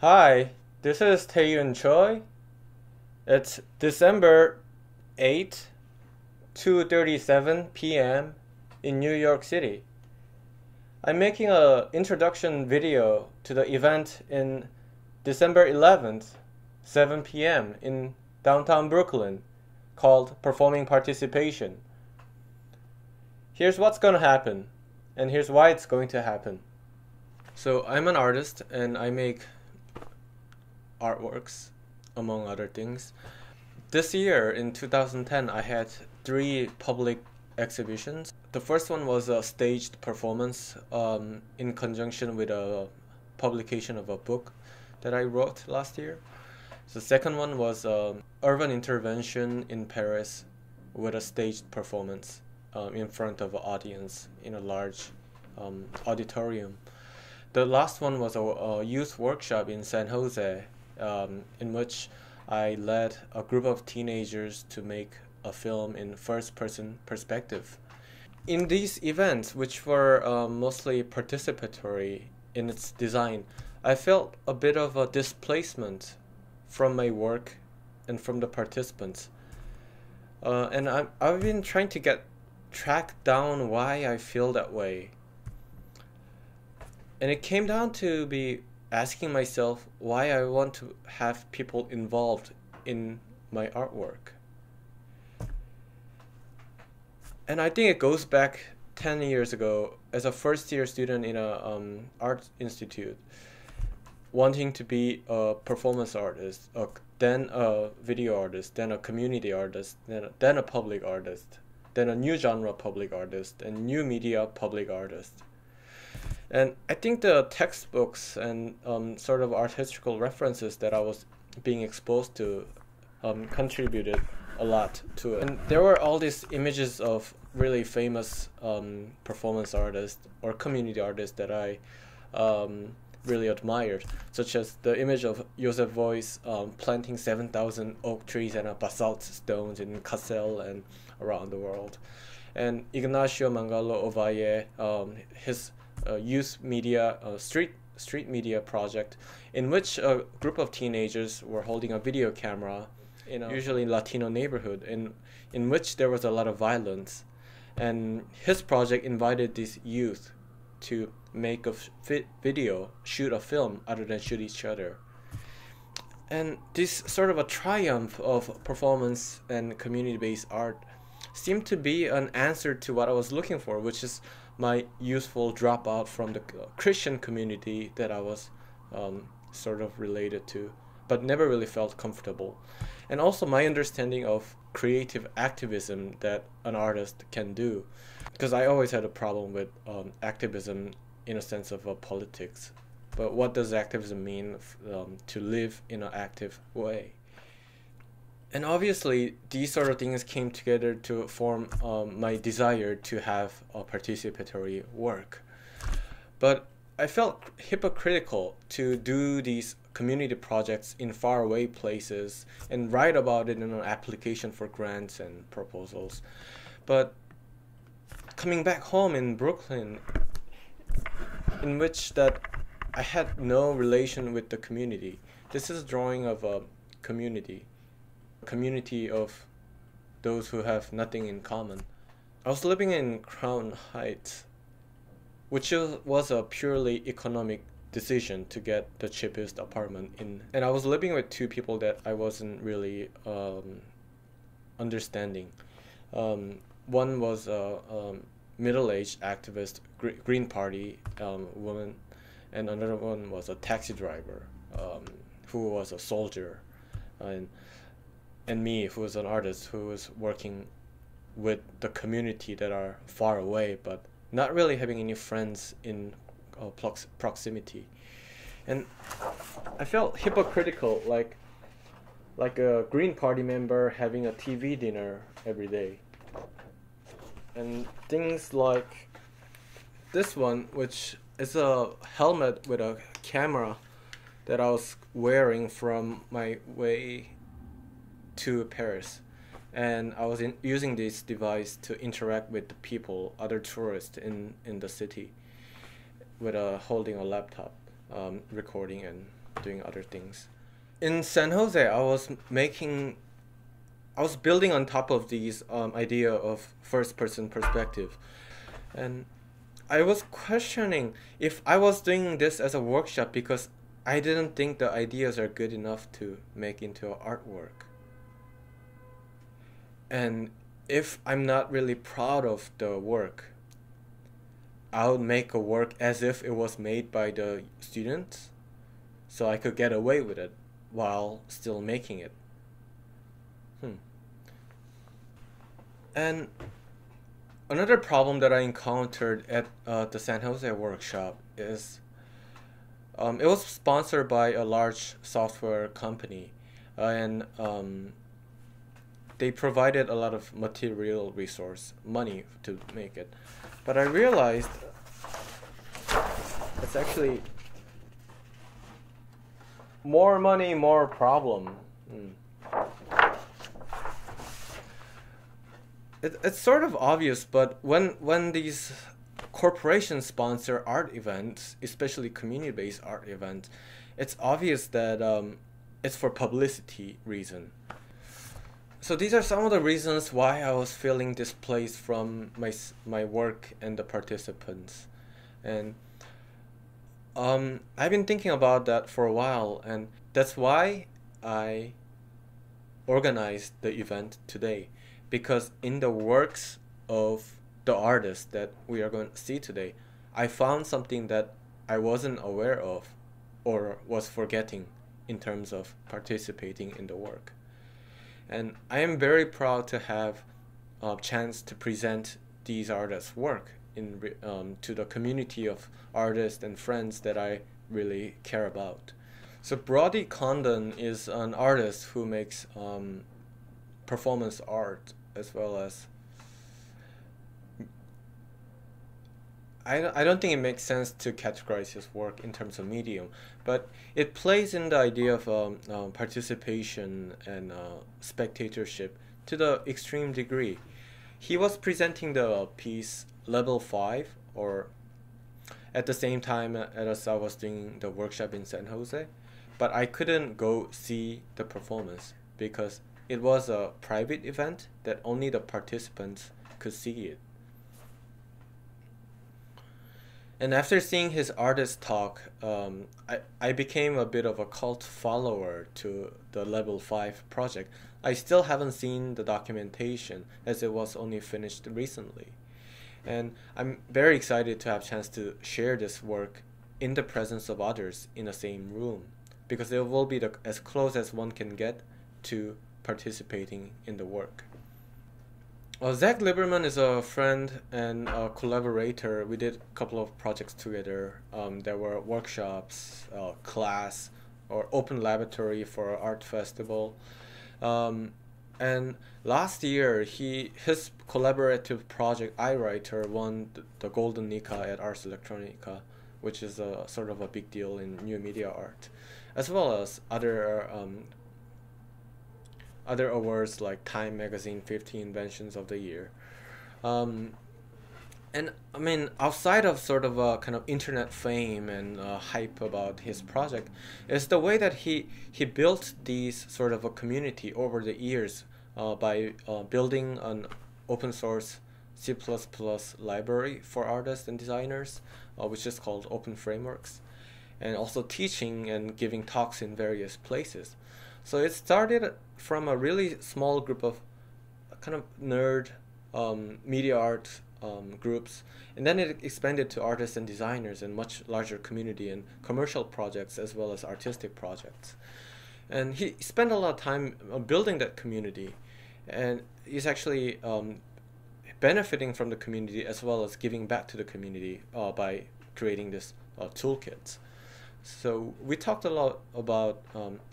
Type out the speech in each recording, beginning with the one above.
Hi, this is Taeyun Choi. It's December 8th, 2:37 p.m. in New York City. I'm making a introduction video to the event in December 11th, 7 p.m. in downtown Brooklyn called Performing Participation. Here's what's going to happen, and here's why it's going to happen. So, I'm an artist and I make artworks, among other things. This year, in 2010, I had three public exhibitions. The first one was a staged performance in conjunction with a publication of a book that I wrote last year. The second one was urban intervention in Paris with a staged performance in front of an audience in a large auditorium. The last one was a youth workshop in San Jose, in which I led a group of teenagers to make a film in first person perspective. In these events, which were mostly participatory in its design, I felt a bit of a displacement from my work and from the participants. I've been trying to track down why I feel that way. And it came down to be asking myself why I want to have people involved in my artwork. And I think it goes back 10 years ago as a first year student in a art institute, wanting to be a performance artist, then a video artist, then a community artist, then a public artist, then a new genre public artist, and new media public artist. And I think the textbooks and sort of artistical references that I was being exposed to contributed a lot to it. And there were all these images of really famous performance artists or community artists that I really admired, such as the image of Joseph Beuys planting 7,000 oak trees and basalt stones in Kassel and around the world. And Ignacio Mangalo Ovalle, his youth media street media project, in which a group of teenagers were holding a video camera in a usually Latino neighborhood in which there was a lot of violence, and his project invited these youth to make a video, shoot a film other than shoot each other. And this sort of a triumph of performance and community-based art seemed to be an answer to what I was looking for, which is my useful dropout from the Christian community that I was sort of related to, but never really felt comfortable. And also my understanding of creative activism that an artist can do, because I always had a problem with activism in a sense of politics. But what does activism mean to live in an active way? And obviously, these sort of things came together to form my desire to have a participatory work. But I felt hypocritical to do these community projects in faraway places and write about it in an application for grants and proposals. But coming back home in Brooklyn, in which that I had no relation with the community. This is a drawing of a community of those who have nothing in common. I was living in Crown Heights, which was a purely economic decision to get the cheapest apartment in. And I was living with two people that I wasn't really understanding. One was a middle-aged activist, Green Party woman, and another one was a taxi driver who was a soldier, and me, who was an artist who was working with the community that are far away, but not really having any friends in proximity. And I felt hypocritical, like a Green Party member having a TV dinner every day. And things like this one, which is a helmet with a camera that I was wearing from my way to Paris. And I was using this device to interact with the people, other tourists in the city, with holding a laptop, recording and doing other things. In San Jose, I was building on top of these idea of first-person perspective, and I was questioning if I was doing this as a workshop because I didn't think the ideas are good enough to make into an artwork. And if I'm not really proud of the work, I'll make a work as if it was made by the students, so I could get away with it while still making it. And another problem that I encountered at the San Jose workshop is it was sponsored by a large software company, and they provided a lot of material resource, money to make it. But I realized it's actually more money, more problem. It's sort of obvious, but when these corporations sponsor art events, especially community-based art events, it's obvious that it's for publicity reason. So these are some of the reasons why I was feeling displaced from my work and the participants. And I've been thinking about that for a while, and that's why I organized the event today. Because in the works of the artists that we are going to see today, I found something that I wasn't aware of or was forgetting in terms of participating in the work. And I am very proud to have a chance to present these artists' work to the community of artists and friends that I really care about. So Brody Condon is an artist who makes performance art, as well as I don't think it makes sense to categorize his work in terms of medium, but it plays in the idea of participation and spectatorship to the extreme degree. He was presenting the piece Level 5, or at the same time as I was doing the workshop in San Jose, but I couldn't go see the performance because it was a private event that only the participants could see it. And after seeing his artist talk, I became a bit of a cult follower to the Level 5 project. I still haven't seen the documentation as it was only finished recently. And I'm very excited to have a chance to share this work in the presence of others in the same room, because it will be as close as one can get to participating in the work. Zach Lieberman is a friend and a collaborator. We did a couple of projects together. There were workshops, class, or open laboratory for an art festival. And last year, his collaborative project, iWriter, won the Golden Nika at Ars Electronica, which is a sort of a big deal in new media art, as well as other awards like Time Magazine 50 Inventions of the Year. And I mean, outside of sort of a kind of internet fame and hype about his project, is the way that he built these sort of a community over the years by building an open source C++ library for artists and designers, which is called Open Frameworks, and also teaching and giving talks in various places. So it started from a really small group of kind of nerd media art groups, and then it expanded to artists and designers and much larger community and commercial projects as well as artistic projects. And he spent a lot of time building that community, and he's actually benefiting from the community as well as giving back to the community by creating this toolkits. So we talked a lot about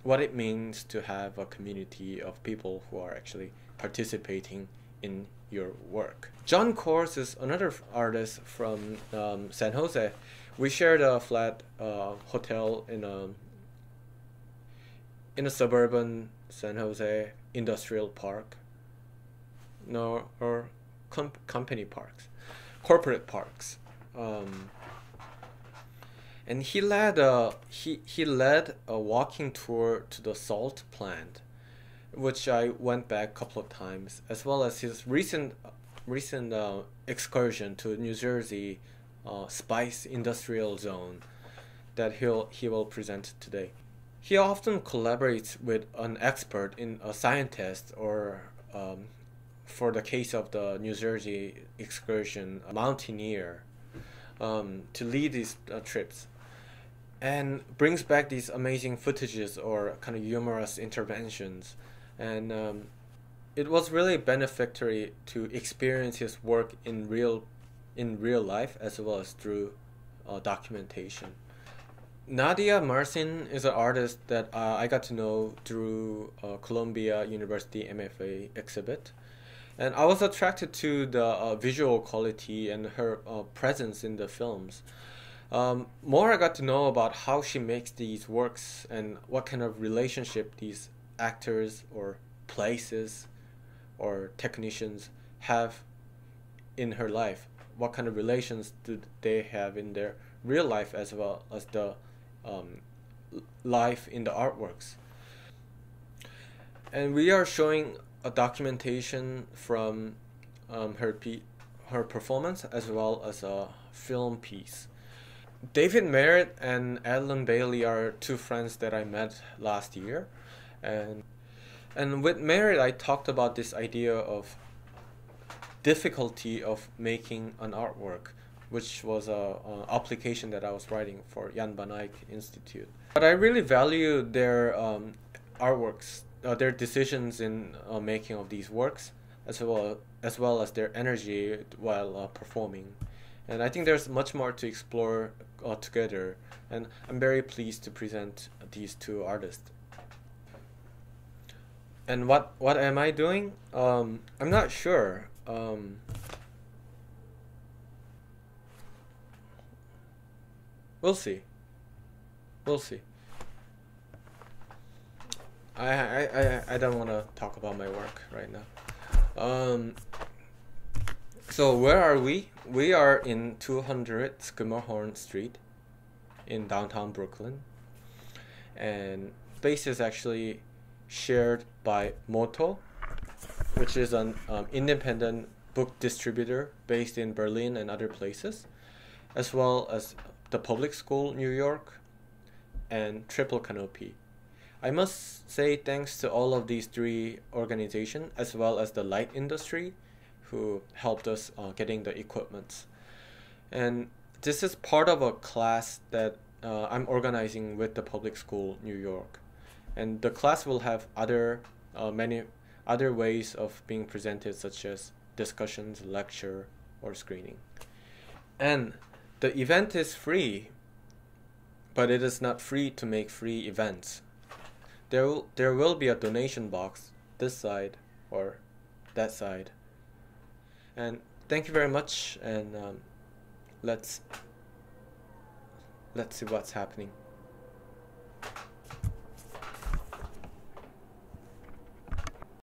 what it means to have a community of people who are actually participating in your work. John Kors is another artist from San Jose. We shared a flat hotel in a suburban San Jose industrial park, or company parks, corporate parks. and he led a walking tour to the salt plant, which I went back a couple of times, as well as his recent excursion to New Jersey spice industrial zone that he will present today. He often collaborates with an expert in a scientist or for the case of the New Jersey excursion, a mountaineer to lead these trips and brings back these amazing footages or kind of humorous interventions. And it was really beneficiary to experience his work in real life as well as through documentation. Nadia Marcin is an artist that I got to know through Columbia University MFA exhibit. And I was attracted to the visual quality and her presence in the films. More I got to know about how she makes these works and what kind of relationship these actors or places or technicians have in her life. What kind of relations do they have in their real life as well as the life in the artworks. And we are showing a documentation from her performance as well as a film piece. David Merritt and Adeline Bailey are two friends that I met last year, and with Merritt I talked about this idea of difficulty of making an artwork, which was a application that I was writing for Jan van Eyck Institute. But I really value their artworks, their decisions in making of these works, as well as their energy while performing. And I think there's much more to explore together, and I'm very pleased to present these two artists. And what am I doing? I'm not sure. We'll see. We'll see. I don't want to talk about my work right now. So where are we? We are in 200 Schermerhorn Street in downtown Brooklyn. And space is actually shared by Moto, which is an independent book distributor based in Berlin and other places, as well as the Public School New York and Triple Canopy. I must say thanks to all of these three organizations as well as the light industry who helped us getting the equipment. And this is part of a class that I'm organizing with the Public School New York. And the class will have many other ways of being presented, such as discussions, lecture, or screening. And the event is free, but it is not free to make free events. There will be a donation box this side or that side. And thank you very much, and let's see what's happening.